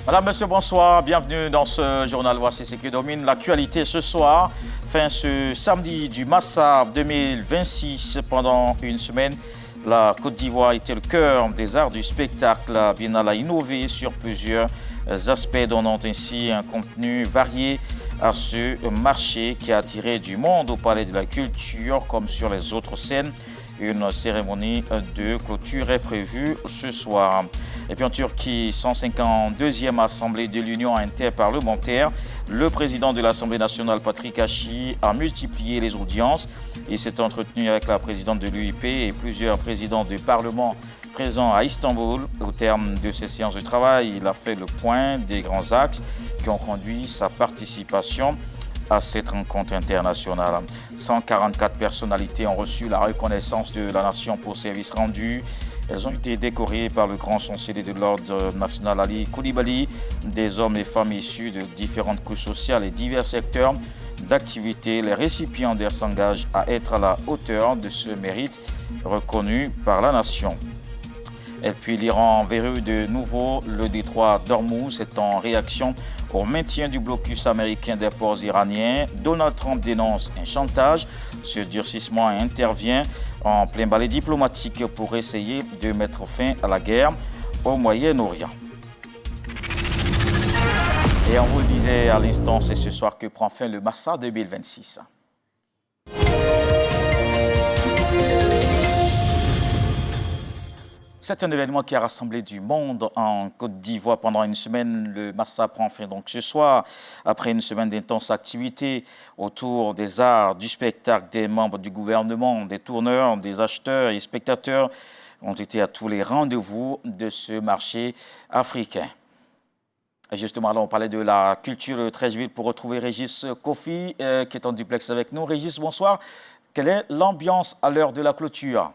Madame, monsieur, bonsoir. Bienvenue dans ce journal. Voici ce qui domine l'actualité ce soir. Fin ce samedi du Massa 2026. Pendant une semaine, la Côte d'Ivoire était le cœur des arts du spectacle. La Biennale a innové sur plusieurs aspects, donnant ainsi un contenu varié à ce marché qui a attiré du monde au Palais de la Culture comme sur les autres scènes. Une cérémonie de clôture est prévue ce soir. Et puis en Turquie, 152e Assemblée de l'Union interparlementaire, le président de l'Assemblée nationale, Patrick Hachi, a multiplié les audiences. Il s'est entretenu avec la présidente de l'UIP et plusieurs présidents de parlement présents à Istanbul. Au terme de ces séances de travail, il a fait le point des grands axes qui ont conduit sa participation à cette rencontre internationale. 144 personnalités ont reçu la reconnaissance de la nation pour services rendus. Elles ont été décorées par le grand chancelier de l'ordre national Ali Koulibaly, des hommes et femmes issus de différentes couches sociales et divers secteurs d'activité. Les récipiendaires s'engagent à être à la hauteur de ce mérite reconnu par la nation. Et puis l'Iran verrouille de nouveau le détroit d'Ormuz. C'est en réaction au maintien du blocus américain des ports iraniens. Donald Trump dénonce un chantage. Ce durcissement intervient en plein balai diplomatique pour essayer de mettre fin à la guerre au Moyen-Orient. Et on vous le disait à l'instant, c'est ce soir que prend fin le Massa 2026. C'est un événement qui a rassemblé du monde en Côte d'Ivoire pendant une semaine. Le Massa prend fin donc ce soir. Après une semaine d'intenses activités autour des arts, du spectacle, des membres du gouvernement, des tourneurs, des acheteurs et spectateurs ont été à tous les rendez-vous de ce marché africain. Et justement, là, on parlait de la culture de Treichville pour retrouver Régis Kofi qui est en duplex avec nous. Régis, bonsoir. Quelle est l'ambiance à l'heure de la clôture ?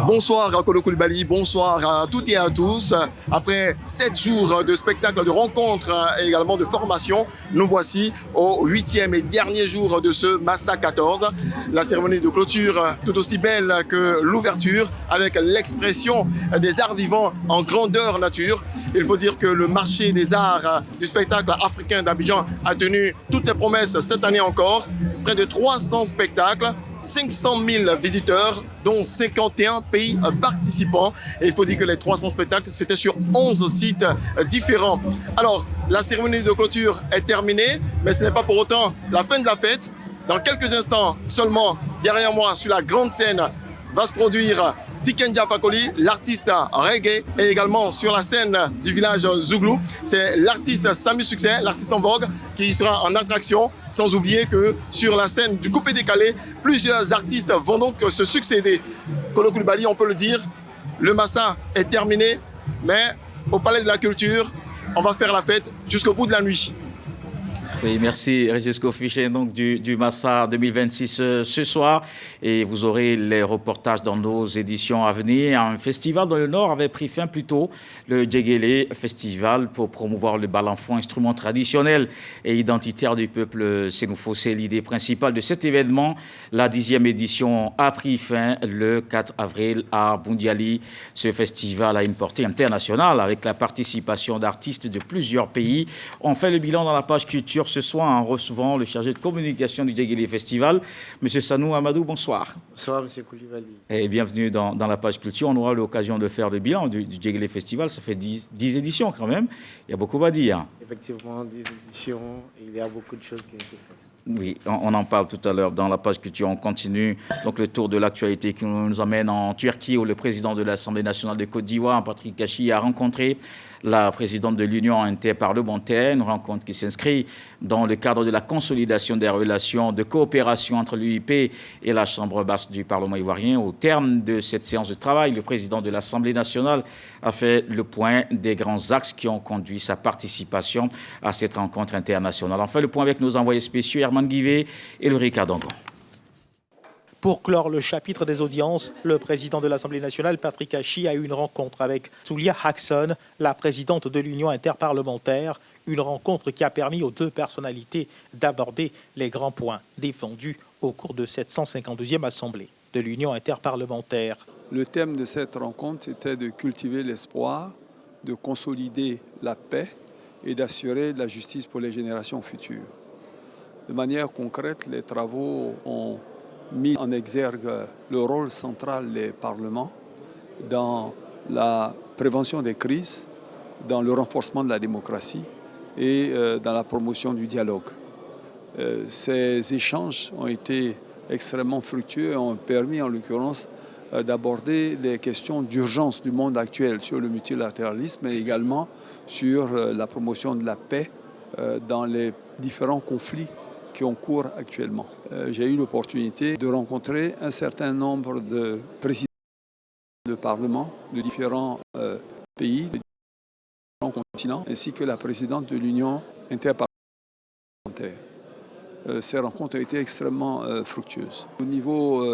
Bonsoir Kolo Koulibaly, bonsoir à toutes et à tous. Après 7 jours de spectacle, de rencontres et également de formation, nous voici au 8e et dernier jour de ce Massa 14. La cérémonie de clôture tout aussi belle que l'ouverture avec l'expression des arts vivants en grandeur nature. Il faut dire que le marché des arts du spectacle africain d'Abidjan a tenu toutes ses promesses cette année encore. Près de 300 spectacles, 500 000 visiteurs, dont 51 pays participants. Et il faut dire que les 300 spectacles, c'était sur 11 sites différents. Alors, la cérémonie de clôture est terminée, mais ce n'est pas pour autant la fin de la fête. Dans quelques instants seulement, derrière moi, sur la grande scène, va se produire Tikenja Fakoli, l'artiste reggae, et également sur la scène du village Zouglou, c'est l'artiste Samy Succès, l'artiste en vogue, qui sera en attraction, sans oublier que sur la scène du coupé décalé, plusieurs artistes vont donc se succéder. Kolo Koulibaly, on peut le dire, le Massa est terminé, mais au Palais de la Culture, on va faire la fête jusqu'au bout de la nuit. Oui, merci Régis Kofi, donc du Massa 2026 ce soir. Et vous aurez les reportages dans nos éditions à venir. Un festival dans le Nord avait pris fin plus tôt, le Djegele Festival, pour promouvoir le balanfon, instrument traditionnel et identitaire du peuple sénoufo. C'est l'idée principale de cet événement. La 10e édition a pris fin le 4 avril à Bundiali. Ce festival a une portée internationale avec la participation d'artistes de plusieurs pays. On fait le bilan dans la page culture ce soir en recevant le chargé de communication du Djegele Festival, M. Sanou Amadou. Bonsoir. Bonsoir, M. Koulibaly. Et bienvenue dans la page culture. On aura l'occasion de faire le bilan du Djegele Festival. Ça fait 10 éditions quand même. Il y a beaucoup à dire. Effectivement, 10 éditions. Il y a beaucoup de choses qui ont été faites. Oui, on en parle tout à l'heure dans la page culture. On continue donc le tour de l'actualité qui nous amène en Turquie où le président de l'Assemblée nationale de Côte d'Ivoire, Patrick Hachi, a rencontré la présidente de l'Union interparlementaire, une rencontre qui s'inscrit dans le cadre de la consolidation des relations de coopération entre l'UIP et la Chambre basse du Parlement ivoirien. Au terme de cette séance de travail, le président de l'Assemblée nationale a fait le point des grands axes qui ont conduit sa participation à cette rencontre internationale. On fait le point avec nos envoyés spéciaux, Herman Guivet et Ulrika Dangon. Pour clore le chapitre des audiences, le président de l'Assemblée nationale, Patrick Hachi, a eu une rencontre avec Soulia Haxon, la présidente de l'Union interparlementaire, une rencontre qui a permis aux deux personnalités d'aborder les grands points défendus au cours de cette 152e Assemblée de l'Union interparlementaire. Le thème de cette rencontre était de cultiver l'espoir, de consolider la paix et d'assurer la justice pour les générations futures. De manière concrète, les travaux ont mis en exergue le rôle central des parlements dans la prévention des crises, dans le renforcement de la démocratie et dans la promotion du dialogue. Ces échanges ont été extrêmement fructueux et ont permis en l'occurrence d'aborder les questions d'urgence du monde actuel sur le multilatéralisme et également sur la promotion de la paix dans les différents conflits qui ont cours actuellement. J'ai eu l'opportunité de rencontrer un certain nombre de présidents de parlement de différents pays, de différents continents, ainsi que la présidente de l'Union interparlementaire. Ces rencontres ont été extrêmement fructueuses. Au niveau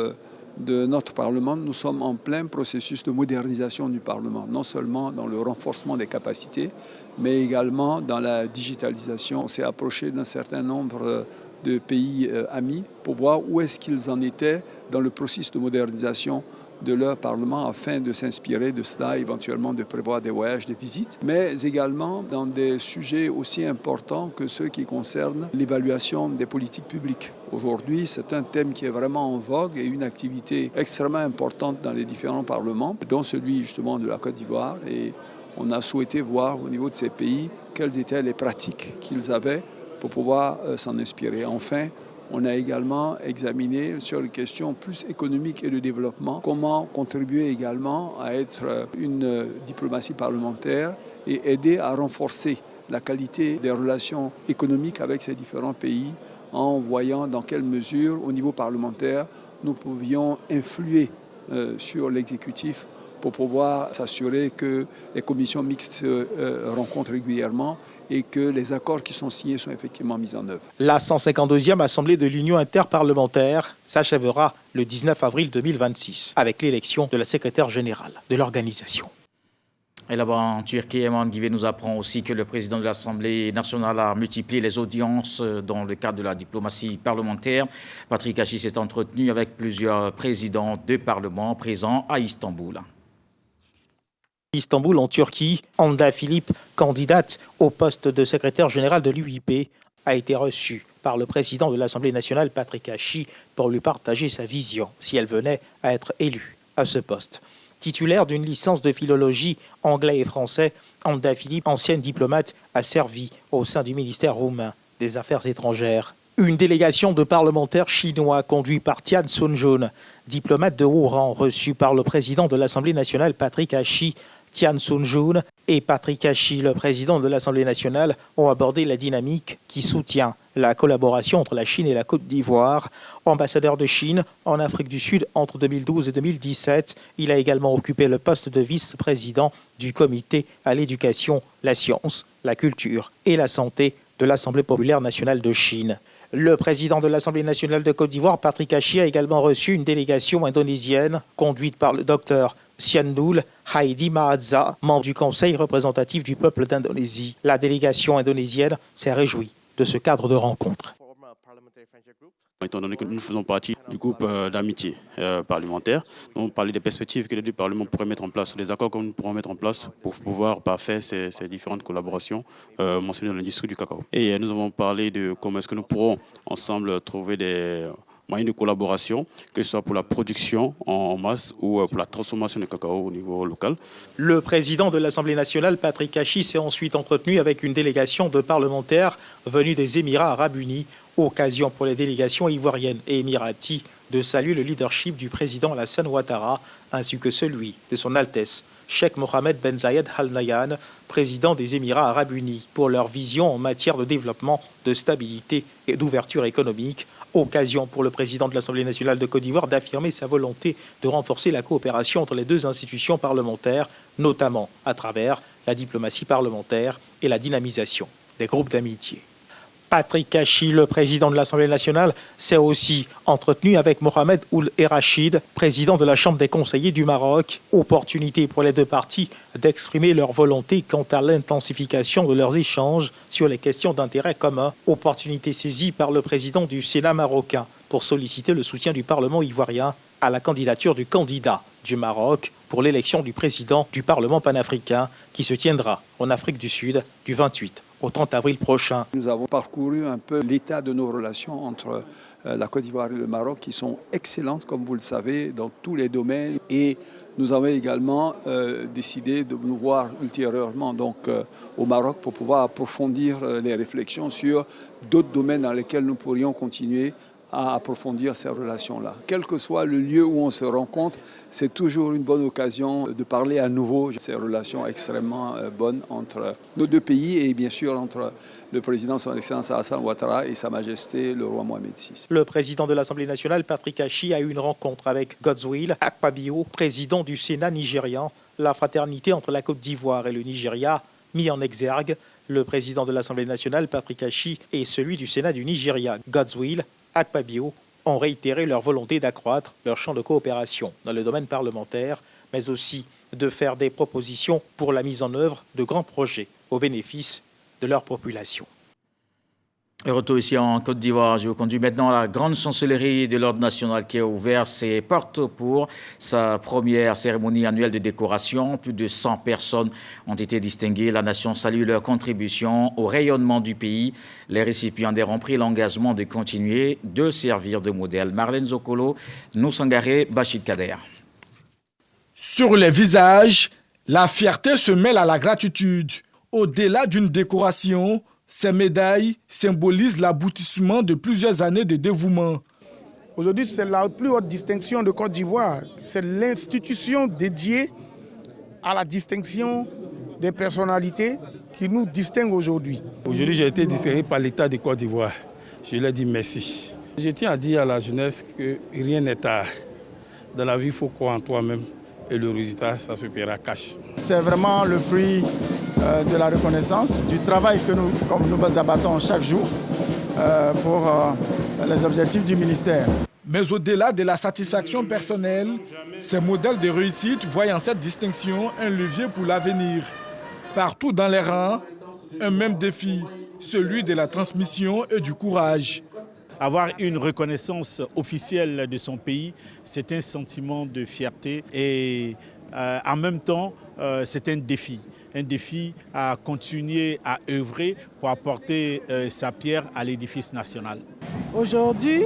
de notre Parlement, nous sommes en plein processus de modernisation du Parlement, non seulement dans le renforcement des capacités, mais également dans la digitalisation. On s'est approché d'un certain nombre de pays amis pour voir où est-ce qu'ils en étaient dans le processus de modernisation de leur Parlement afin de s'inspirer de cela, éventuellement de prévoir des voyages, des visites, mais également dans des sujets aussi importants que ceux qui concernent l'évaluation des politiques publiques. Aujourd'hui, c'est un thème qui est vraiment en vogue et une activité extrêmement importante dans les différents parlements, dont celui justement de la Côte d'Ivoire. Et on a souhaité voir au niveau de ces pays quelles étaient les pratiques qu'ils avaient pour pouvoir s'en inspirer. Enfin, on a également examiné sur les questions plus économiques et de développement, comment contribuer également à être une diplomatie parlementaire et aider à renforcer la qualité des relations économiques avec ces différents pays en voyant dans quelle mesure, au niveau parlementaire, nous pouvions influer sur l'exécutif pour pouvoir s'assurer que les commissions mixtes se rencontrent régulièrement et que les accords qui sont signés sont effectivement mis en œuvre. La 152e Assemblée de l'Union interparlementaire s'achèvera le 19 avril 2026 avec l'élection de la secrétaire générale de l'organisation. Et là-bas en Turquie, Eman Guivé nous apprend aussi que le président de l'Assemblée nationale a multiplié les audiences dans le cadre de la diplomatie parlementaire. Patrick Ashi s'est entretenu avec plusieurs présidents de parlement présents à Istanbul. Istanbul, en Turquie, Hande Philippe, candidate au poste de secrétaire général de l'UIP, a été reçue par le président de l'Assemblée nationale, Patrick Ashi, pour lui partager sa vision si elle venait à être élue à ce poste. Titulaire d'une licence de philologie anglais et français, Hande Philippe, ancienne diplomate, a servi au sein du ministère roumain des Affaires étrangères. Une délégation de parlementaires chinois conduite par Tian Sun-jun, diplomate de haut rang reçu par le président de l'Assemblée nationale, Patrick Ashi. Tian Sun-jun et Patrick Ashi, le président de l'Assemblée nationale, ont abordé la dynamique qui soutient la collaboration entre la Chine et la Côte d'Ivoire. Ambassadeur de Chine en Afrique du Sud entre 2012 et 2017, il a également occupé le poste de vice-président du comité à l'éducation, la science, la culture et la santé de l'Assemblée populaire nationale de Chine. Le président de l'Assemblée nationale de Côte d'Ivoire, Patrick Ashi, a également reçu une délégation indonésienne conduite par le docteur Sianul Haidi Mahadza, membre du Conseil représentatif du peuple d'Indonésie. La délégation indonésienne s'est réjouie de ce cadre de rencontre. Étant donné que nous faisons partie du groupe d'amitié parlementaire, nous parlons des perspectives que les deux parlements pourraient mettre en place, des accords que nous pourrons mettre en place pour pouvoir parfaire ces différentes collaborations mentionnées dans l'industrie du cacao. Et nous avons parlé de comment est-ce que nous pourrons ensemble trouver des moyens de collaboration, que ce soit pour la production en masse ou pour la transformation du cacao au niveau local. Le président de l'Assemblée nationale, Patrick Ashi, s'est ensuite entretenu avec une délégation de parlementaires venus des Émirats arabes unis, occasion pour les délégations ivoiriennes et émiraties de saluer le leadership du président Alassane Ouattara ainsi que celui de son Altesse Cheikh Mohammed Ben Zayed Al Nahyan, président des Émirats arabes unis, pour leur vision en matière de développement, de stabilité et d'ouverture économique. Occasion pour le président de l'Assemblée nationale de Côte d'Ivoire d'affirmer sa volonté de renforcer la coopération entre les deux institutions parlementaires, notamment à travers la diplomatie parlementaire et la dynamisation des groupes d'amitié. Patrick Ashi, le président de l'Assemblée nationale, s'est aussi entretenu avec Mohamed Ould Errachid, président de la Chambre des conseillers du Maroc. Opportunité pour les deux parties d'exprimer leur volonté quant à l'intensification de leurs échanges sur les questions d'intérêt commun. Opportunité saisie par le président du Sénat marocain pour solliciter le soutien du Parlement ivoirien à la candidature du candidat du Maroc pour l'élection du président du Parlement panafricain qui se tiendra en Afrique du Sud du 28 au 30 avril prochain. Nous avons parcouru un peu l'état de nos relations entre la Côte d'Ivoire et le Maroc qui sont excellentes, comme vous le savez, dans tous les domaines. Et nous avons également décidé de nous voir ultérieurement au Maroc pour pouvoir approfondir les réflexions sur d'autres domaines dans lesquels nous pourrions continuer à approfondir ces relations-là. Quel que soit le lieu où on se rencontre, c'est toujours une bonne occasion de parler à nouveau de ces relations extrêmement bonnes entre nos deux pays et bien sûr entre le président, son Excellence Alassane Ouattara, et Sa Majesté le roi Mohamed VI. Le président de l'Assemblée nationale, Patrick Achi, a eu une rencontre avec Godswill Akpabio, président du Sénat nigérian. La fraternité entre la Côte d'Ivoire et le Nigeria, mis en exergue. Le président de l'Assemblée nationale, Patrick Achi, et celui du Sénat du Nigeria, Godswill Akpabio, ont réitéré leur volonté d'accroître leur champ de coopération dans le domaine parlementaire, mais aussi de faire des propositions pour la mise en œuvre de grands projets au bénéfice de leur population. Et retour ici en Côte d'Ivoire, je vous conduis maintenant à la grande chancellerie de l'Ordre national qui a ouvert ses portes pour sa première cérémonie annuelle de décoration. Plus de 100 personnes ont été distinguées. La nation salue leur contribution au rayonnement du pays. Les récipiendaires ont pris l'engagement de continuer de servir de modèle. Marlène Zokolo, Nousangaré, Bachid Kader. Sur les visages, la fierté se mêle à la gratitude. Au-delà d'une décoration, ces médailles symbolisent l'aboutissement de plusieurs années de dévouement. Aujourd'hui, c'est la plus haute distinction de Côte d'Ivoire. C'est l'institution dédiée à la distinction des personnalités qui nous distinguent aujourd'hui. Aujourd'hui, j'ai été distingué par l'État de Côte d'Ivoire. Je leur dis merci. Je tiens à dire à la jeunesse que rien n'est tard. Dans la vie, il faut croire en toi-même. Et le résultat, ça se paiera cash. C'est vraiment le fruit de la reconnaissance, du travail que nous abattons chaque jour pour les objectifs du ministère. Mais au-delà de la satisfaction personnelle, ces modèles de réussite voient en cette distinction un levier pour l'avenir. Partout dans les rangs, un même défi, celui de la transmission et du courage. Avoir une reconnaissance officielle de son pays, c'est un sentiment de fierté et en même temps, c'est un défi à continuer à œuvrer pour apporter sa pierre à l'édifice national. Aujourd'hui,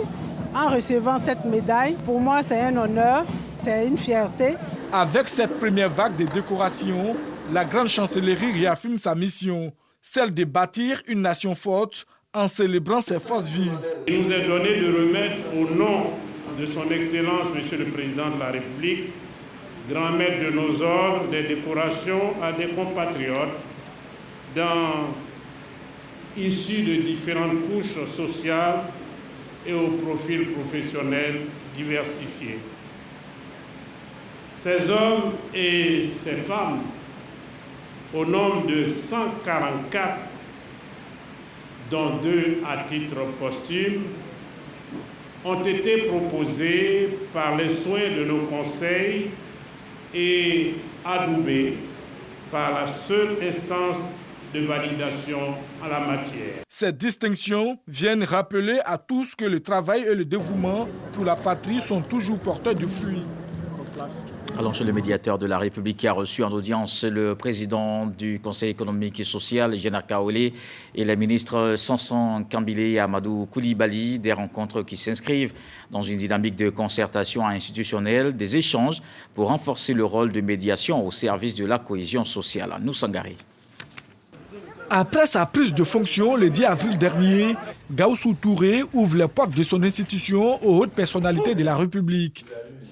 en recevant cette médaille, pour moi c'est un honneur, c'est une fierté. Avec cette première vague de décorations, la grande chancellerie réaffirme sa mission, celle de bâtir une nation forte en célébrant ses forces vives. Il nous est donné de remettre au nom de son Excellence, Monsieur le Président de la République, grand maître de nos ordres, des décorations à des compatriotes issus de différentes couches sociales et aux profils professionnels diversifiés. Ces hommes et ces femmes, au nombre de 144, dont 2 à titre posthume, ont été proposés par les soins de nos conseils et adoubés par la seule instance de validation en la matière. Ces distinctions viennent rappeler à tous que le travail et le dévouement pour la patrie sont toujours porteurs de fruits. Allons chez le médiateur de la République qui a reçu en audience le président du Conseil économique et social, Jean Akaolé, et les ministres Sanson Kambile et Amadou Koulibaly, des rencontres qui s'inscrivent dans une dynamique de concertation institutionnelle, des échanges pour renforcer le rôle de médiation au service de la cohésion sociale. Nousangaré. Après sa prise de fonction le 10 avril dernier, Gaoussou Touré ouvre les portes de son institution aux hautes personnalités de la République.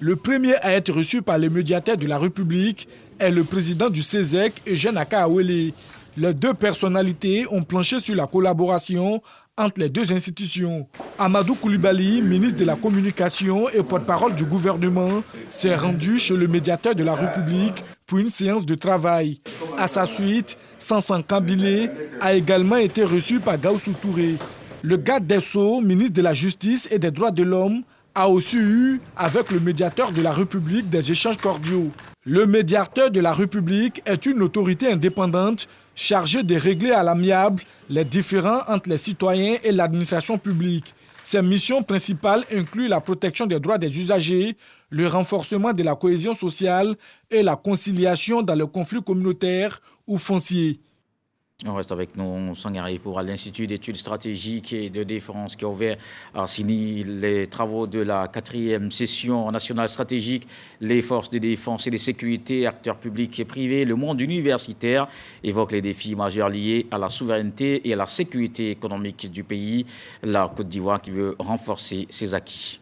Le premier à être reçu par le médiateur de la République est le président du CESEC, Eugène Akaawele. Les deux personnalités ont planché sur la collaboration entre les deux institutions. Amadou Koulibaly, ministre de la Communication et porte-parole du gouvernement, s'est rendu chez le médiateur de la République pour une séance de travail. À sa suite, Sanson Kambile a également été reçu par Gaoussou Touré. Le garde des Sceaux, ministre de la Justice et des Droits de l'Homme, a aussi eu, avec le médiateur de la République, des échanges cordiaux. Le médiateur de la République est une autorité indépendante chargée de régler à l'amiable les différends entre les citoyens et l'administration publique. Ses missions principales incluent la protection des droits des usagers, le renforcement de la cohésion sociale et la conciliation dans le conflit communautaire ou foncier. On reste avec nous, Sangari, pour l'Institut d'études stratégiques et de défense qui a ouvert à Sini les travaux de la 4e session nationale stratégique. Les forces de défense et de sécurité, acteurs publics et privés, le monde universitaire évoquent les défis majeurs liés à la souveraineté et à la sécurité économique du pays. La Côte d'Ivoire qui veut renforcer ses acquis.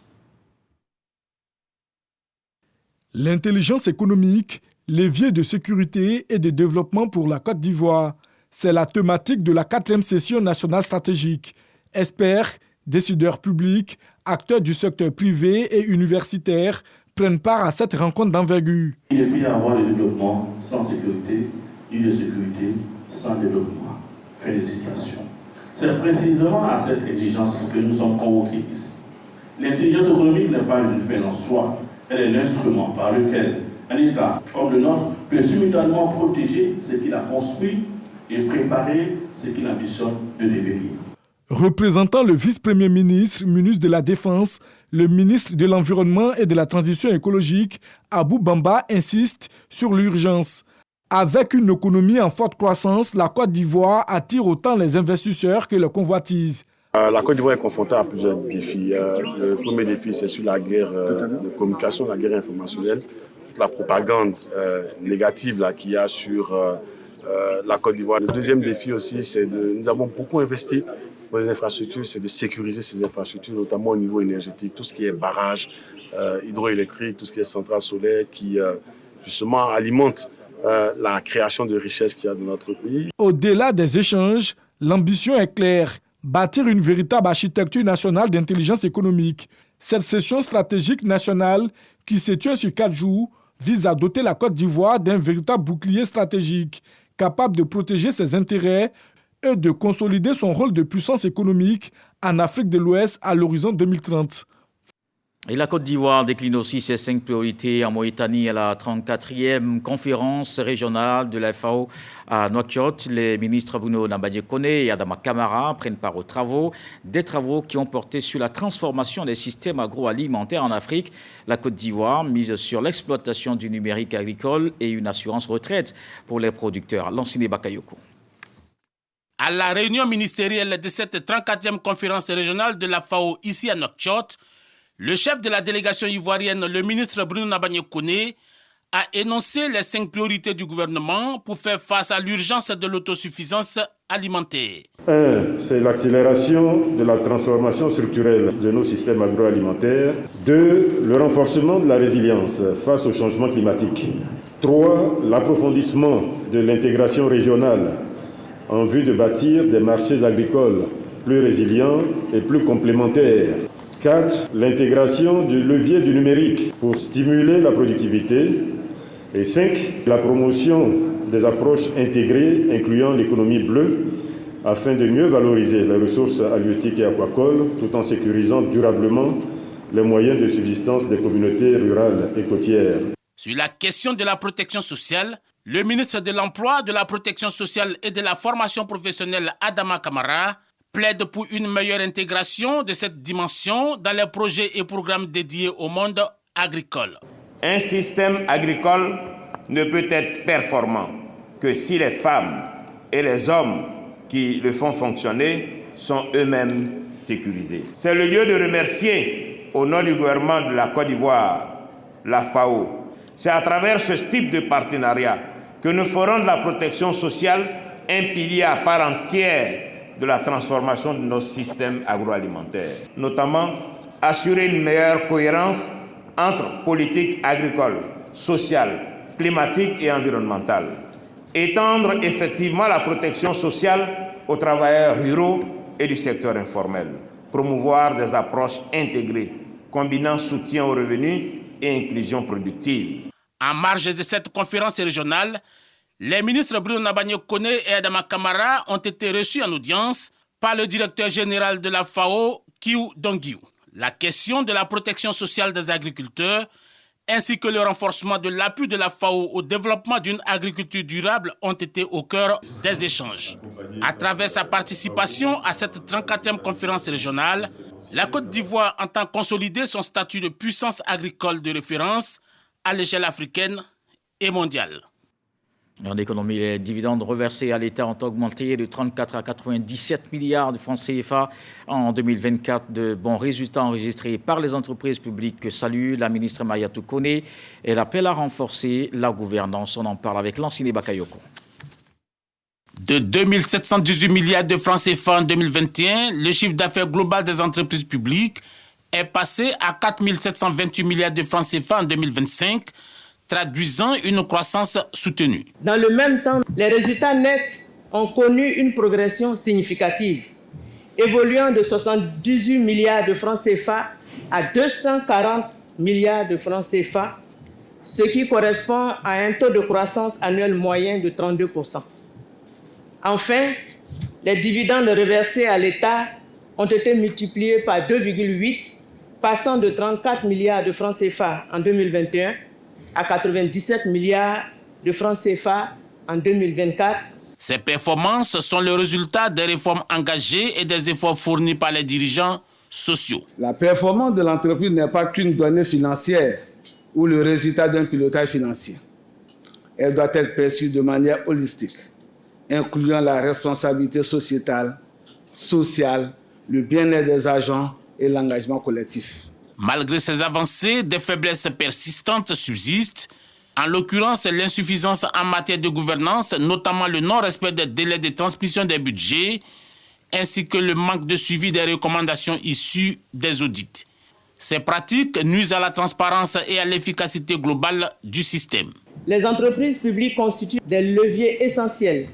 L'intelligence économique, levier de sécurité et de développement pour la Côte d'Ivoire. C'est la thématique de la 4e session nationale stratégique. Experts, décideurs publics, acteurs du secteur privé et universitaire prennent part à cette rencontre d'envergure. Il ne peut y avoir de développement sans sécurité, ni de sécurité sans développement. Fin de citation. C'est précisément à cette exigence que nous sommes convoqués ici. L'intelligence économique n'est pas une fin en soi, elle est l'instrument par lequel un État comme le nôtre peut simultanément protéger ce qu'il a construit et préparer ce qu'il ambitionne de devenir. Représentant le vice-premier ministre, ministre de la Défense, le ministre de l'Environnement et de la Transition écologique, Abou Bamba, insiste sur l'urgence. Avec une économie en forte croissance, la Côte d'Ivoire attire autant les investisseurs que les convoitises. La Côte d'Ivoire est confrontée à plusieurs défis. Le premier défi, c'est sur la guerre de communication, la guerre informationnelle, toute la propagande négative qu'il y a sur la Côte d'Ivoire. Le deuxième défi aussi, c'est nous avons beaucoup investi dans les infrastructures, c'est de sécuriser ces infrastructures, notamment au niveau énergétique, tout ce qui est barrage hydroélectrique, tout ce qui est centrale solaire, qui justement alimente la création de richesses qu'il y a dans notre pays. Au-delà des échanges, l'ambition est claire, bâtir une véritable architecture nationale d'intelligence économique. Cette session stratégique nationale, qui se tient sur 4 jours, vise à doter la Côte d'Ivoire d'un véritable bouclier stratégique, capable de protéger ses intérêts et de consolider son rôle de puissance économique en Afrique de l'Ouest à l'horizon 2030. Et la Côte d'Ivoire décline aussi ses 5 priorités en Mauritanie à la 34e conférence régionale de la FAO à Nouakchott. Les ministres Bruno Nabadie-Kone et Adama Kamara prennent part aux travaux, des travaux qui ont porté sur la transformation des systèmes agroalimentaires en Afrique. La Côte d'Ivoire mise sur l'exploitation du numérique agricole et une assurance retraite pour les producteurs. Lansine Bakayoko. À la réunion ministérielle de cette 34e conférence régionale de la FAO ici à Nouakchott, le chef de la délégation ivoirienne, le ministre Bruno Nabadie-Kone, a énoncé les 5 priorités du gouvernement pour faire face à l'urgence de l'autosuffisance alimentaire. 1. C'est l'accélération de la transformation structurelle de nos systèmes agroalimentaires. 2. Le renforcement de la résilience face au changement climatique. 3. L'approfondissement de l'intégration régionale en vue de bâtir des marchés agricoles plus résilients et plus complémentaires. 4. L'intégration du levier du numérique pour stimuler la productivité. Et 5. La promotion des approches intégrées incluant l'économie bleue afin de mieux valoriser les ressources halieutiques et aquacoles tout en sécurisant durablement les moyens de subsistance des communautés rurales et côtières. Sur la question de la protection sociale, le ministre de l'Emploi, de la Protection sociale et de la formation professionnelle Adama Kamara plaide pour une meilleure intégration de cette dimension dans les projets et programmes dédiés au monde agricole. Un système agricole ne peut être performant que si les femmes et les hommes qui le font fonctionner sont eux-mêmes sécurisés. C'est le lieu de remercier au nom du gouvernement de la Côte d'Ivoire, la FAO. C'est à travers ce type de partenariat que nous ferons de la protection sociale un pilier à part entière de la transformation de nos systèmes agroalimentaires, notamment assurer une meilleure cohérence entre politique agricole, sociale, climatique et environnementale, étendre effectivement la protection sociale aux travailleurs ruraux et du secteur informel, promouvoir des approches intégrées, combinant soutien aux revenus et inclusion productive. En marge de cette conférence régionale, les ministres Bruno Nabadie-Kone et Adama Kamara ont été reçus en audience par le directeur général de la FAO, Kiou Dongiou. La question de la protection sociale des agriculteurs ainsi que le renforcement de l'appui de la FAO au développement d'une agriculture durable ont été au cœur des échanges. À travers sa participation à cette 34e conférence régionale, La Côte d'Ivoire entend consolider son statut de puissance agricole de référence à l'échelle africaine et mondiale. En économie, les dividendes reversés à l'État ont augmenté de 34 à 97 milliards de francs CFA en 2024. De bons résultats enregistrés par les entreprises publiques que salue la ministre Mayatou Kone. Elle appelle à renforcer la gouvernance. On en parle avec Lansine Bakayoko. De 2718 milliards de francs CFA en 2021, le chiffre d'affaires global des entreprises publiques est passé à 4728 milliards de francs CFA en 2025, traduisant une croissance soutenue. Dans le même temps, les résultats nets ont connu une progression significative, évoluant de 78 milliards de francs CFA à 240 milliards de francs CFA, ce qui correspond à un taux de croissance annuel moyen de 32%. Enfin, les dividendes reversés à l'État ont été multipliés par 2,8, passant de 34 milliards de francs CFA en 2021 à 97 milliards de francs CFA en 2024. Ces performances sont le résultat des réformes engagées et des efforts fournis par les dirigeants sociaux. La performance de l'entreprise n'est pas qu'une donnée financière ou le résultat d'un pilotage financier. Elle doit être perçue de manière holistique, incluant la responsabilité sociétale, sociale, le bien-être des agents et l'engagement collectif. Malgré ces avancées, des faiblesses persistantes subsistent, en l'occurrence l'insuffisance en matière de gouvernance, notamment le non-respect des délais de transmission des budgets, ainsi que le manque de suivi des recommandations issues des audits. Ces pratiques nuisent à la transparence et à l'efficacité globale du système. Les entreprises publiques constituent des leviers essentiels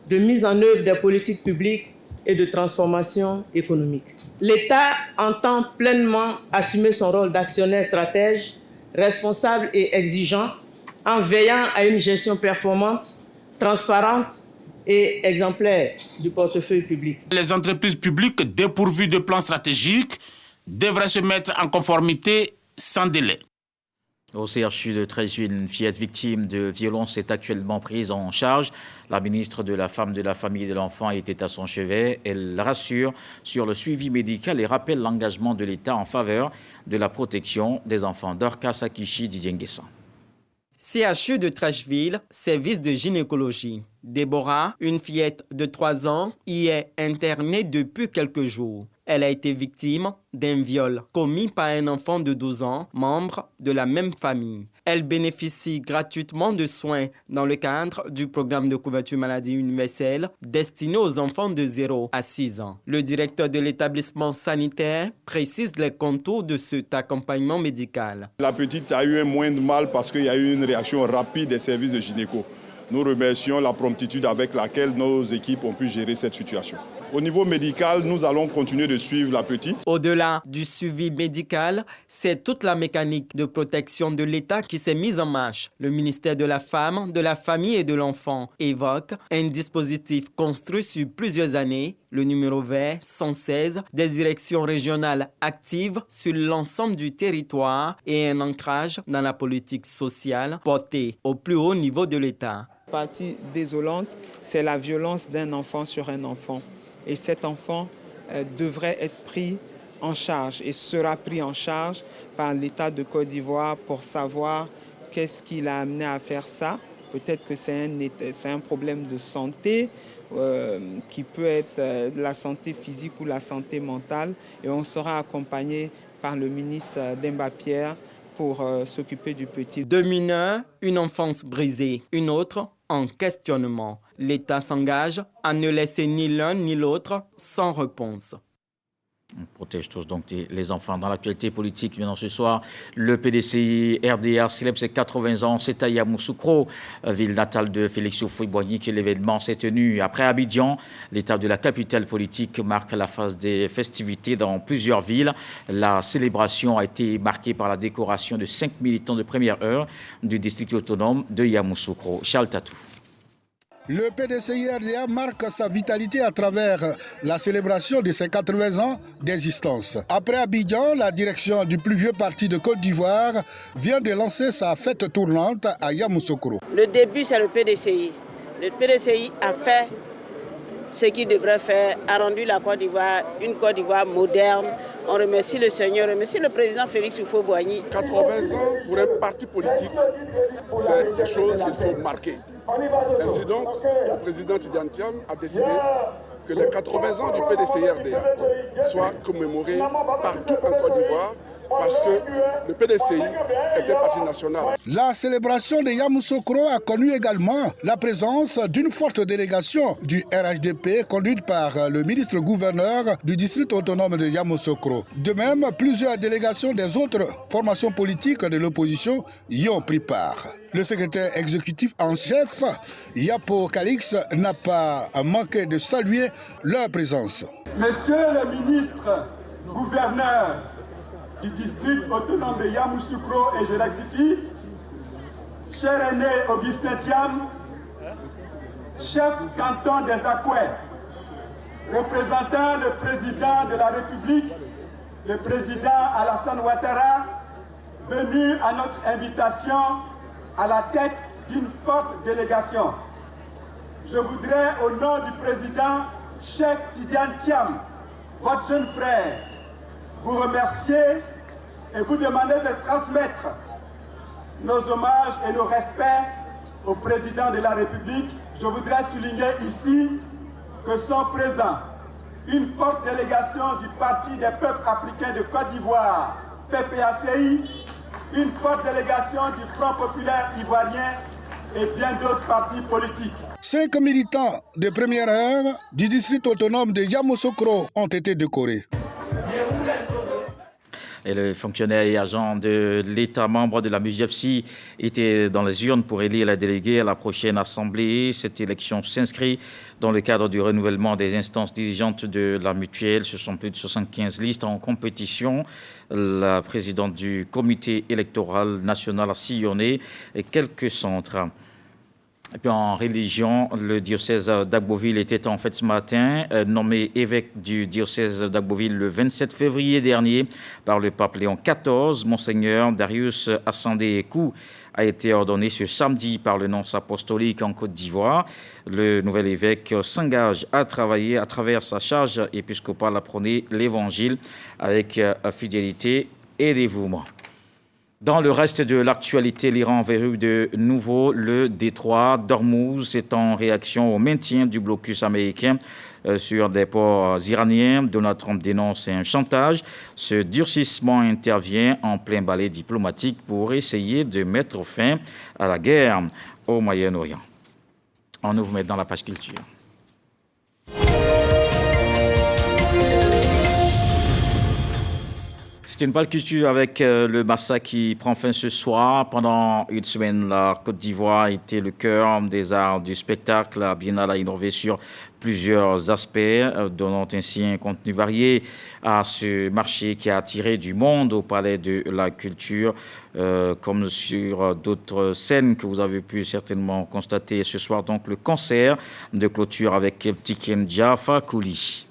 de mise en œuvre des politiques publiques et de transformation économique. L'État entend pleinement assumer son rôle d'actionnaire stratège, responsable et exigeant, en veillant à une gestion performante, transparente et exemplaire du portefeuille public. Les entreprises publiques dépourvues de plans stratégiques devraient se mettre en conformité sans délai. Au CHU de Treichville, une fillette victime de violence est actuellement prise en charge. La ministre de la Femme, de la Famille et de l'Enfant était à son chevet. Elle rassure sur le suivi médical et rappelle l'engagement de l'État en faveur de la protection des enfants. Dorcas Akishi Didienguessa. CHU de Treichville, service de gynécologie. Déborah, une fillette de 3 ans, y est internée depuis quelques jours. Elle a été victime d'un viol commis par un enfant de 12 ans, membre de la même famille. Elle bénéficie gratuitement de soins dans le cadre du programme de couverture maladie universelle destiné aux enfants de 0 à 6 ans. Le directeur de l'établissement sanitaire précise les contours de cet accompagnement médical. La petite a eu un moins de mal parce qu'il y a eu une réaction rapide des services de gynéco. Nous remercions la promptitude avec laquelle nos équipes ont pu gérer cette situation. Au niveau médical, nous allons continuer de suivre la petite. Au-delà du suivi médical, c'est toute la mécanique de protection de l'État qui s'est mise en marche. Le ministère de la Femme, de la Famille et de l'Enfant évoque un dispositif construit sur plusieurs années, le numéro vert 116, des directions régionales actives sur l'ensemble du territoire et un ancrage dans la politique sociale portée au plus haut niveau de l'État. La partie désolante, c'est la violence d'un enfant sur un enfant. Et cet enfant devrait être pris en charge et sera pris en charge par l'État de Côte d'Ivoire pour savoir qu'est-ce qui l'a amené à faire ça. Peut-être que c'est un problème de santé qui peut être la santé physique ou la santé mentale. Et on sera accompagné par le ministre Demba Pierre pour s'occuper du petit. 2 mineurs, une enfance brisée, une autre en questionnement. L'État s'engage à ne laisser ni l'un ni l'autre sans réponse. On protège tous donc les enfants. Dans l'actualité politique, maintenant ce soir, le PDCI RDR célèbre ses 80 ans. C'est à Yamoussoukro, ville natale de Félix Houphouët-Boigny, que l'événement s'est tenu. Après Abidjan, l'étape de la capitale politique marque la phase des festivités dans plusieurs villes. La célébration a été marquée par la décoration de 5 militants de première heure du district autonome de Yamoussoukro. Charles Tatou. Le PDCI-RDA marque sa vitalité à travers la célébration de ses 80 ans d'existence. Après Abidjan, la direction du plus vieux parti de Côte d'Ivoire vient de lancer sa fête tournante à Yamoussoukro. Le début, c'est le PDCI. Le PDCI a fait ce qu'il devrait faire, a rendu la Côte d'Ivoire une Côte d'Ivoire moderne, On remercie le Seigneur, on remercie le président Félix Houphouët-Boigny. 80 ans pour un parti politique, c'est des choses qu'il faut marquer. Ainsi donc, le président Tidiane Thiam a décidé que les 80 ans du PDCI-RDA soient commémorés partout en Côte d'Ivoire, parce que le PDCI est un parti national. La célébration de Yamoussoukro a connu également la présence d'une forte délégation du RHDP conduite par le ministre-gouverneur du district autonome de Yamoussoukro. De même, plusieurs délégations des autres formations politiques de l'opposition y ont pris part. Le secrétaire exécutif en chef, Yapo Calix, n'a pas manqué de saluer leur présence. Messieurs les ministres, gouverneurs du district autonome de Yamoussoukro, et je rectifie, cher aîné Augustin Thiam, chef canton des Akoué, représentant le président de la République, le président Alassane Ouattara, venu à notre invitation à la tête d'une forte délégation. Je voudrais, au nom du président Cheikh Tidiane Thiam, votre jeune frère, vous remercier et vous demander de transmettre nos hommages et nos respects au président de la République. Je voudrais souligner ici que sont présents une forte délégation du Parti des peuples africains de Côte d'Ivoire, PPACI, une forte délégation du Front populaire ivoirien et bien d'autres partis politiques. 5 militants de première heure du district autonome de Yamoussoukro ont été décorés. Et le fonctionnaire et agent de l'État membre de la MUJFC était dans les urnes pour élire les délégués à la prochaine assemblée. Cette élection s'inscrit dans le cadre du renouvellement des instances dirigeantes de la mutuelle. Ce sont plus de 75 listes en compétition. La présidente du comité électoral national a sillonné quelques centres. Et puis en religion, le diocèse d'Agboville était en fête ce matin, nommé évêque du diocèse d'Agboville le 27 février dernier par le pape Léon XIV. Monseigneur Darius Assandé-Kou a été ordonné ce samedi par le nonce apostolique en Côte d'Ivoire. Le nouvel évêque s'engage à travailler à travers sa charge épiscopale à prôner l'évangile avec fidélité et dévouement. Dans le reste de l'actualité, l'Iran verrouille de nouveau le détroit d'Ormuz. C'est en réaction au maintien du blocus américain sur des ports iraniens. Donald Trump dénonce un chantage. Ce durcissement intervient en plein balai diplomatique pour essayer de mettre fin à la guerre au Moyen-Orient. On ouvre maintenant la page culture. C'est une belle culture avec le Massa qui prend fin ce soir. Pendant une semaine, la Côte d'Ivoire était le cœur des arts du spectacle. La Biennale a innové sur plusieurs aspects, donnant ainsi un contenu varié à ce marché qui a attiré du monde au Palais de la Culture, comme sur d'autres scènes que vous avez pu certainement constater ce soir. Donc le concert de clôture avec Tiken Jah Fakoly.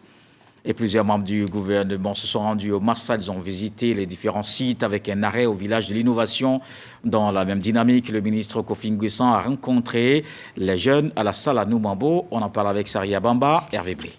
Et plusieurs membres du gouvernement se sont rendus au Massa. Ils ont visité les différents sites avec un arrêt au village de l'innovation. Dans la même dynamique, le ministre Kofi Nguessan a rencontré les jeunes à la salle à Noumambo. On en parle avec Saria Bamba, Hervé Blé.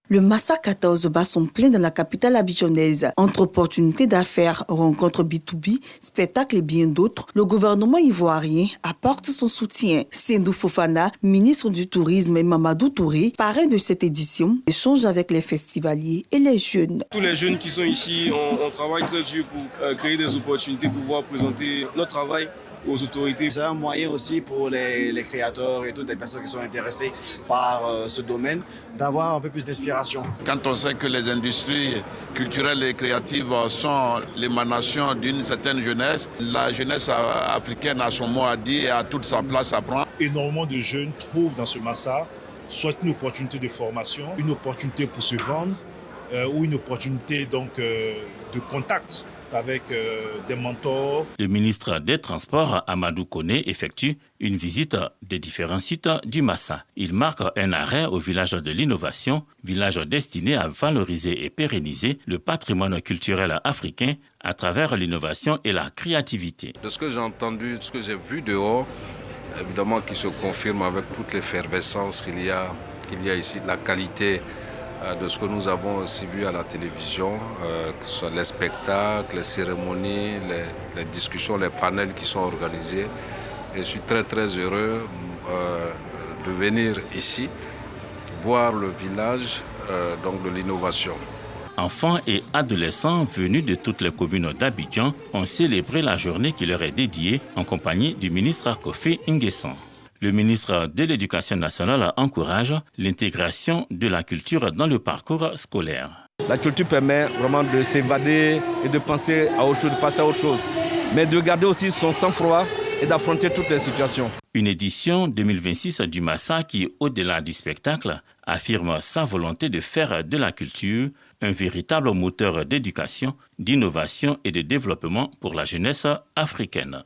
Le Massa 14 bat son plein dans la capitale abidjanaise. Entre opportunités d'affaires, rencontres B2B, spectacles et bien d'autres, le gouvernement ivoirien apporte son soutien. Sendou Fofana, ministre du Tourisme, et Mamadou Touré, parrain de cette édition, échange avec les festivaliers et les jeunes. Tous les jeunes qui sont ici, on travaille très dur pour créer des opportunités, pour pouvoir présenter notre travail aux autorités. C'est un moyen aussi pour les créateurs et toutes les personnes qui sont intéressées par ce domaine d'avoir un peu plus d'inspiration. Quand on sait que les industries culturelles et créatives sont l'émanation d'une certaine jeunesse, la jeunesse africaine a son mot à dire et a toute sa place à prendre. Énormément de jeunes trouvent dans ce Massa soit une opportunité de formation, une opportunité pour se vendre ou une opportunité donc de contact avec des mentors. Le ministre des Transports, Amadou Koné, effectue une visite des différents sites du Massa. Il marque un arrêt au village de l'innovation, village destiné à valoriser et pérenniser le patrimoine culturel africain à travers l'innovation et la créativité. De ce que j'ai entendu, de ce que j'ai vu dehors, évidemment qui se confirme avec toute l'effervescence qu'il y a ici, la qualité de ce que nous avons aussi vu à la télévision, que ce soit les spectacles, les cérémonies, les discussions, les panels qui sont organisés. Et je suis très très heureux de venir ici, voir le village donc de l'innovation. Enfants et adolescents venus de toutes les communes d'Abidjan ont célébré la journée qui leur est dédiée en compagnie du ministre Arcofé Nguessan. Le ministre de l'Éducation nationale encourage l'intégration de la culture dans le parcours scolaire. La culture permet vraiment de s'évader et de penser à autre chose, de passer à autre chose, mais de garder aussi son sang-froid et d'affronter toutes les situations. Une édition 2026 du Massa qui, au-delà du spectacle, affirme sa volonté de faire de la culture un véritable moteur d'éducation, d'innovation et de développement pour la jeunesse africaine.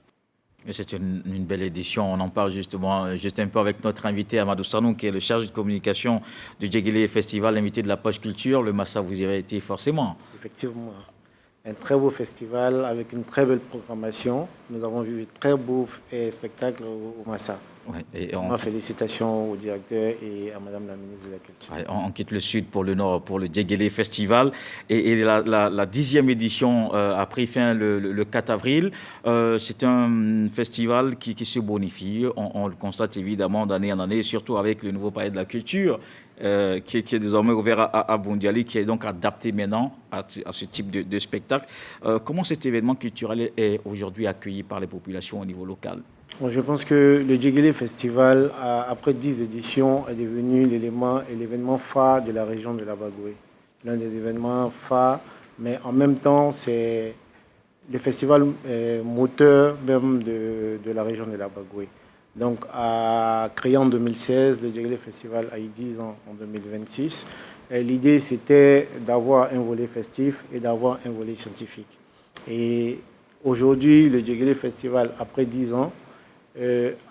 C'est une belle édition. On en parle justement juste un peu avec notre invité Amadou Sanou, qui est le chargé de communication du Djegele Festival, invité de la page culture. Le Massa, vous y avez été forcément. Effectivement. Un très beau festival avec une très belle programmation. Nous avons vu de très beaux spectacles au Massa. Ouais, et félicitations au directeur et à Madame la ministre de la Culture. Ouais, on quitte le sud pour le nord, pour le Djegele Festival. Et la 10e édition a pris fin le 4 avril. C'est un festival qui se bonifie. On le constate évidemment d'année en année, surtout avec le nouveau palais de la culture qui est désormais ouvert à Boundiali, qui est donc adapté maintenant à ce type de spectacle. Comment cet événement culturel est aujourd'hui accueilli par les populations au niveau local ? Bon, je pense que le Djegele Festival, après 10 éditions, est devenu l'élément et l'événement phare de la région de la Bagoué. L'un des événements phares, mais en même temps, c'est le festival moteur même de la région de la Bagoué. Donc, créé en 2016, le Djegele Festival a eu 10 ans en 2026. L'idée, c'était d'avoir un volet festif et d'avoir un volet scientifique. Et aujourd'hui, le Djegele Festival, après 10 ans,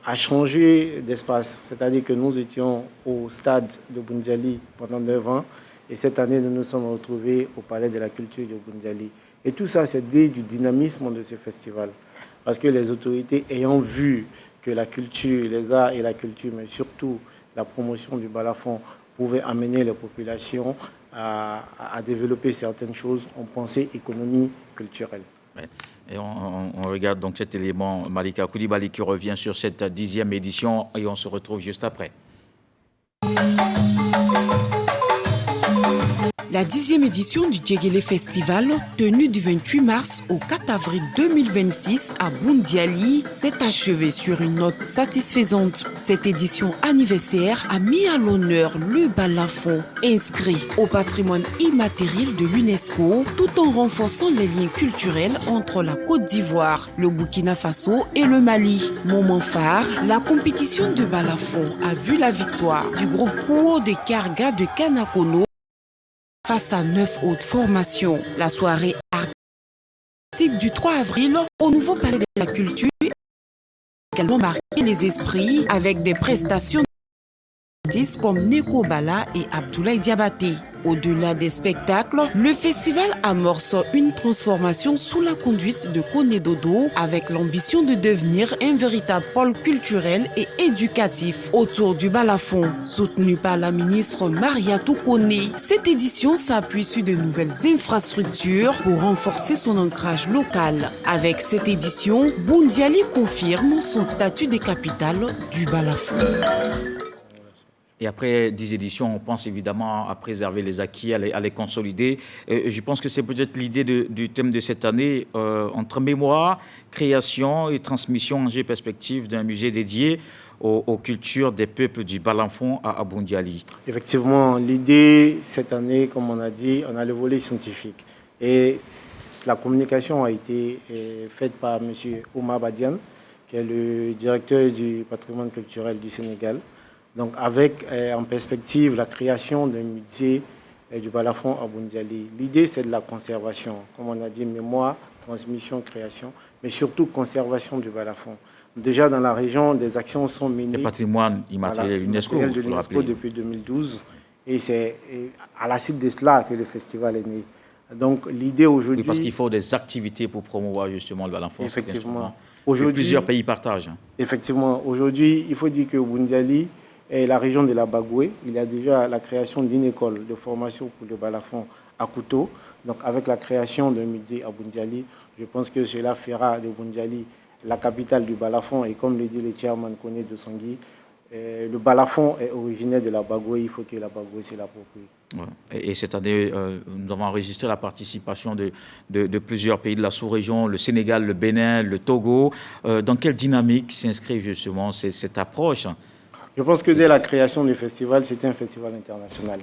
a changé d'espace. C'est-à-dire que nous étions au stade de Boundiali pendant 9 ans et cette année, nous nous sommes retrouvés au Palais de la Culture de Boundiali. Et tout ça, c'est dû du dynamisme de ce festival. Parce que les autorités ayant vu que la culture, les arts et la culture, mais surtout la promotion du balafon, pouvaient amener les populations à développer certaines choses, ont pensé économie culturelle. Ouais. Et on regarde donc cet élément, Malika Koulibaly, qui revient sur cette 10e édition et on se retrouve juste après. La 10e édition du Djegele Festival, tenue du 28 mars au 4 avril 2026 à Boundiali, s'est achevée sur une note satisfaisante. Cette édition anniversaire a mis à l'honneur le balafon, inscrit au patrimoine immatériel de l'UNESCO, tout en renforçant les liens culturels entre la Côte d'Ivoire, le Burkina Faso et le Mali. Moment phare, la compétition de balafon a vu la victoire du groupe Kouo de Karga de Kanakono face à 9 autres formations. La soirée artistique du 3 avril au nouveau Palais de la Culture a également marqué les esprits avec des prestations d'artistes comme Neko Bala et Abdoulaye Diabaté. Au-delà des spectacles, le festival amorce une transformation sous la conduite de Kone Dodo avec l'ambition de devenir un véritable pôle culturel et éducatif autour du balafon. Soutenu par la ministre Mariatou Kone, cette édition s'appuie sur de nouvelles infrastructures pour renforcer son ancrage local. Avec cette édition, Boundiali confirme son statut de capitale du balafon. Et après 10 éditions, on pense évidemment à préserver les acquis, à les consolider. Je pense que c'est peut-être l'idée du thème de cette année, entre mémoire, création et transmission en perspective d'un musée dédié aux cultures des peuples du balafon à Boundiali. Effectivement, l'idée cette année, comme on a dit, on a le volet scientifique. Et la communication a été faite par M. Oumar Badian, qui est le directeur du patrimoine culturel du Sénégal. Donc avec en perspective la création d'un musée du balafon à Boundiali. L'idée, c'est de la conservation, comme on a dit, mémoire, transmission, création, mais surtout conservation du balafon. Déjà dans la région, des actions sont menées. Le patrimoine immatériel de l'UNESCO depuis 2012. Et c'est à la suite de cela que le festival est né. Donc l'idée aujourd'hui... Oui, parce qu'il faut des activités pour promouvoir justement le balafon. Effectivement. Aujourd'hui, plusieurs pays partagent. Effectivement. Aujourd'hui, il faut dire que Boundiali et la région de la Bagoué, il y a déjà la création d'une école de formation pour le balafon à Kouto. Donc avec la création d'un musée à Boundiali, je pense que cela fera de Boundiali la capitale du balafon. Et comme le dit le chairman Koné de Sangui, le balafon est originaire de la Bagoué, il faut que la Bagoué se l'approprie. Ouais. Et cette année, nous avons enregistré la participation de plusieurs pays de la sous-région, le Sénégal, le Bénin, le Togo. Dans quelle dynamique s'inscrit justement cette approche? Je pense que dès la création du festival, c'était un festival international.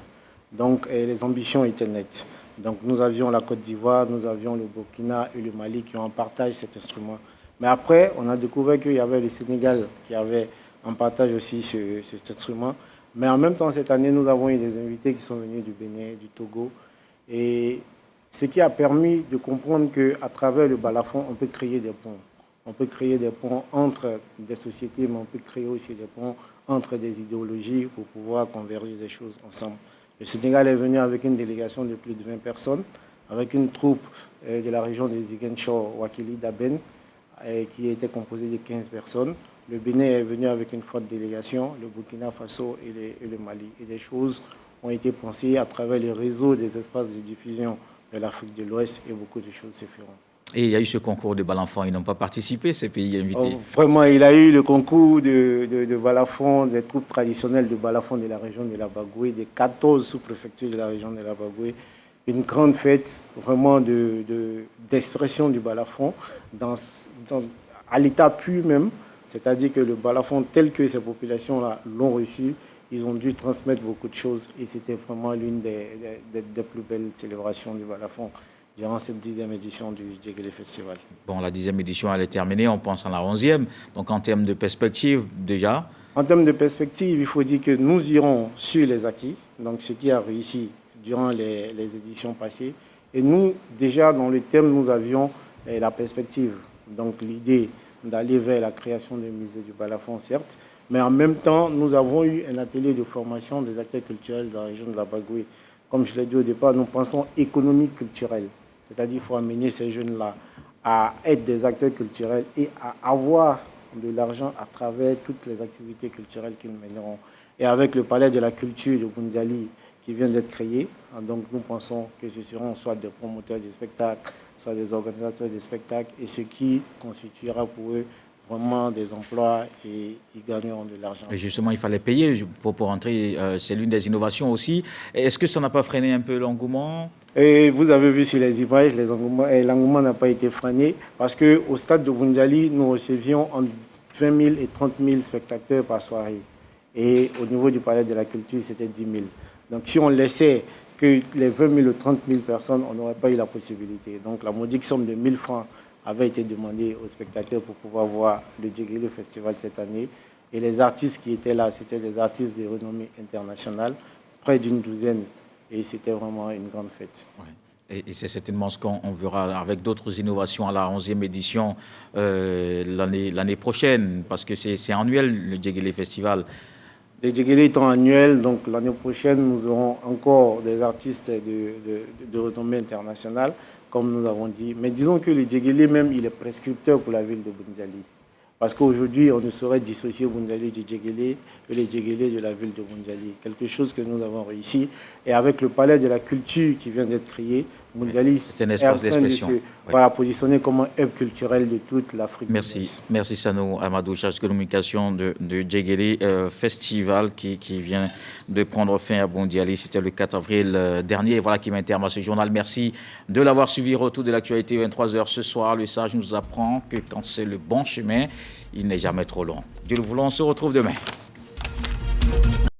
Donc les ambitions étaient nettes. Donc nous avions la Côte d'Ivoire, nous avions le Burkina et le Mali qui ont en partage cet instrument. Mais après, on a découvert qu'il y avait le Sénégal qui avait en partage aussi cet instrument. Mais en même temps, cette année, nous avons eu des invités qui sont venus du Bénin, du Togo. Et ce qui a permis de comprendre qu'à travers le balafon, on peut créer des ponts. On peut créer des ponts entre des sociétés, mais on peut créer aussi des ponts entre des idéologies pour pouvoir converger des choses ensemble. Le Sénégal est venu avec une délégation de plus de 20 personnes, avec une troupe de la région des Ziguinchor, Wakili d'Aben, qui était composée de 15 personnes. Le Bénin est venu avec une forte délégation, le Burkina Faso et le Mali. Et des choses ont été pensées à travers les réseaux des espaces de diffusion de l'Afrique de l'Ouest et beaucoup de choses se feront. Et il y a eu ce concours de balafon, ils n'ont pas participé, ces pays invités? Vraiment, il y a eu le concours de balafon, des troupes traditionnelles de balafon de la région de la Bagoué, des 14 sous-préfectures de la région de la Bagoué. Une grande fête vraiment d'expression du balafon à l'état pur même. C'est-à-dire que le balafon, tel que ces populations-là l'ont reçu, ils ont dû transmettre beaucoup de choses. Et c'était vraiment l'une des plus belles célébrations du balafon durant cette 10e édition du Djegele Festival. Bon, la 10e édition, elle est terminée, on pense à la 11e. Donc en termes de perspective, déjà? En termes de perspective, il faut dire que nous irons sur les acquis, donc ce qui a réussi durant les éditions passées. Et nous, déjà, dans le thème, nous avions la perspective, donc l'idée d'aller vers la création du musée du balafon, certes, mais en même temps, nous avons eu un atelier de formation des acteurs culturels de la région de la Bagoué. Comme je l'ai dit au départ, nous pensons économie culturelle, c'est-à-dire qu'il faut amener ces jeunes-là à être des acteurs culturels et à avoir de l'argent à travers toutes les activités culturelles qu'ils mèneront. Et avec le palais de la culture de Boundiali qui vient d'être créé, donc nous pensons que ce seront soit des promoteurs de spectacles, soit des organisateurs de spectacles, et ce qui constituera pour eux vraiment des emplois et ils gagneront de l'argent. Et justement, il fallait payer pour entrer, c'est l'une des innovations aussi. Est-ce que ça n'a pas freiné un peu l'engouement? Et vous avez vu sur les images, l'engouement n'a pas été freiné parce qu'au stade de Boundiali, nous recevions entre 20 000 et 30 000 spectateurs par soirée. Et au niveau du palais de la culture, c'était 10 000. Donc si on laissait que les 20 000 ou 30 000 personnes, on n'aurait pas eu la possibilité. Donc la modique somme de 1 000 francs avait été demandée aux spectateurs pour pouvoir voir le Djegele Festival cette année. Et les artistes qui étaient là, c'était des artistes de renommée internationale, près d'une douzaine. Et c'était vraiment une grande fête. Ouais. Et c'est certainement ce qu'on verra avec d'autres innovations à la 11e édition l'année prochaine, parce que c'est annuel le Djegele Festival. Le Djegele étant annuel, donc l'année prochaine, nous aurons encore des artistes de renommée internationale, comme nous avons dit. Mais disons que le Djegele même, il est prescripteur pour la ville de Boundiali. Parce qu'aujourd'hui, on ne saurait dissocier Boundiali du Djegele et le Djegele de la ville de Boundiali. Quelque chose que nous avons réussi. Et avec le palais de la culture qui vient d'être créé, Boundiali c'est un espace d'expression. Voilà, positionné comme un hub culturel de toute l'Afrique. Merci Sanou Amadou, chargé de communication de Djegele Festival qui vient de prendre fin à Boundiali. C'était le 4 avril dernier. Voilà qui met terme à ce journal. Merci de l'avoir suivi. Retour de l'actualité 23h ce soir. Le sage nous apprend que quand c'est le bon chemin, il n'est jamais trop long. Dieu le voulant, on se retrouve demain.